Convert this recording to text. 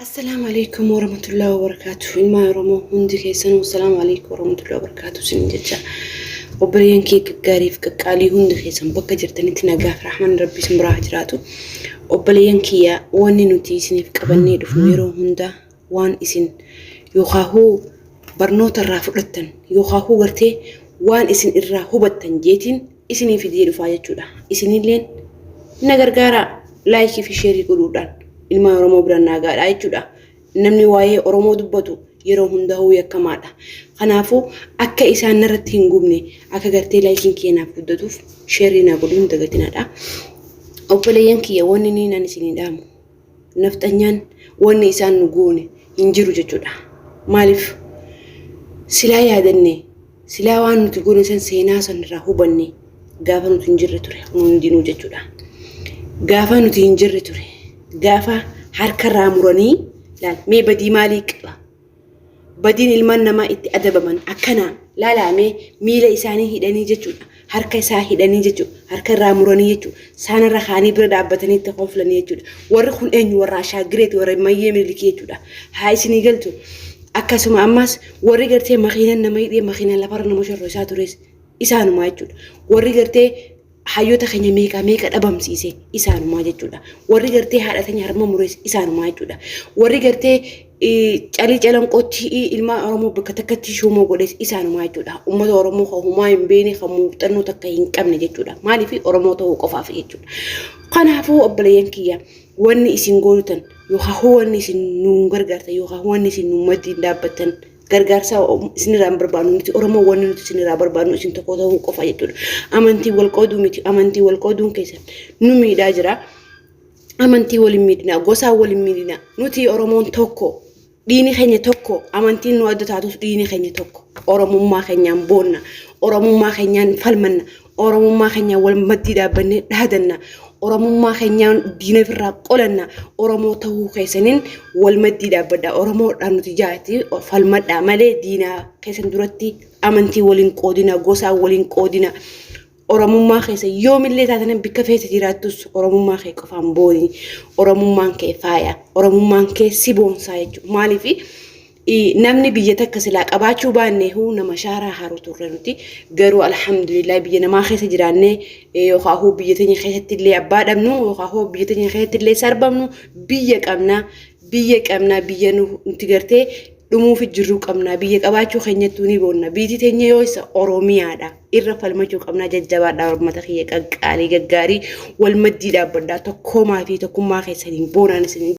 السلام عليكم ورحمة الله وبركاته. ما رمو هندي كيسن والسلام عليكم ورحمة الله وبركاته. سنجتة وبريان كيك قاريف كقالي هندي كيسن بقى جرتني تناقف رحمن ربي سمراه جراتو وبريان كيا واني نوتيسني في قبلني دفنيرو هندا وان اسن يخاهو برنوت الرافقتن يخاهو قرتي وان اسن الراهو بتنجيتين اسني في دير فاجة جودا اسني لين نغرغارا لايكي في شيري قلودان ilma Oromoo biraan naagaadha jechuudha. Namni waa'ee Oromoo dubbatu yeroo hunda hoo yakkamaadha. Kanaafuu akka isaan irratti hin gubne akka gartee laayikiin keenyaaf guddatuuf sheerii naa godhuun dagatinaadha. Obboleeyyan kiyya wanni ni nan isin dhaamu. Nafxanyaan wanni isaan nu goone hin jiru jechuudha. Maaliif silaa yaadanne silaa waan nuti goone san seenaa san irraa hubanne gaafa nuti hin jirre ture hundinuu jechuudha. Gaafa nuti hin jirre ture. Gaafa harka raamuranii laal mee badii maalii qaba badiin ilmaan namaa itti adabaman akkana laalame miila isaanii hidhanii jechuudha harka isaa hidhanii jechuudha harka raamuranii jechuudha saanarra khaanii bira dhaabbatanii itti qoflanii jechuudha warri kun eenyu warra shaagireeti warra mayyee milikii jechuudha haa isinii galtu akkasuma ammas warri gartee makiinan nama hidhee makiinan lafarra nama sharroo isaa tures isaanuma jechuudha warri gartee hayyota keenya meeqa dhabamsiise isaanuma jechuudha warri gartee haadhatanii harma mures isaanuma jechuudha warri gartee calii calanqootti ilma Oromoo bakka takkatti shoomoo godhes isaanuma jechuudha ummata Oromoo homaa hin beene kan muuxannoo takka hin qabne jechuudha maaliif Oromoo ta'uu qofaaf jechuudha kanaafuu obboleeyyan kiyya wanni isin gootan yookaan wanni isin nuun gargaartan yookaan wanni isin nuun maddiin dhaabbattan gargaarsa isinirraa barbaadnu miti Oromoo wanni nuti isinirraa barbaadnu isin tokko ta'uu qofa jechuudha. Amantii wal qooduu miti amantii wal qooduun keessan nu miidhaa jira. Amantii waliin miidhina gosaa waliin miidhina nuti Oromoon tokko diini keenya tokko amantiin nu adda taatus diini keenya tokko Oromummaa keenyaan boonna Oromummaa keenyaan falmanna Oromummaa keenyaan wal maddii dhaabbannee dhaadanna. Oromummaa keenyaan diina irraa qolanna Oromoo ta'uu keessaniin wal maddii dhaabbadha Oromoodhaan nuti jaati falmadha malee diina keessan duratti amantii waliin qoodina gosaa waliin qoodina Oromummaa keessa yoomillee taatan bikka feete jiraattus Oromummaa kee qofaan booni Oromummaan kee faaya Oromummaan kee si boonsaa jechuudha maaliif namni biyya takka silaa qabaachuu baanne huu nama shaaraa haru turre nuti garuu alhamdulillah biyya namaa keessa jiraanne yookaan hoo biyya teenya keessatti illee abbaa dhabnu yookaan hoo biyya teenya keessatti illee sarbamnu biyya qabna biyya nuti gartee dhumuuf jirru qabna biyya qabaachuu keenyattuu ni boonna biyyi teenya yoo isa Oromiyaadha irra falmachuu qabna jajjabaadha uummata kiyya qaqqaalii gaggaarii wal maddii dhaabbadhaa tokkoomaa fi tokkummaa keessaniin boonaan isin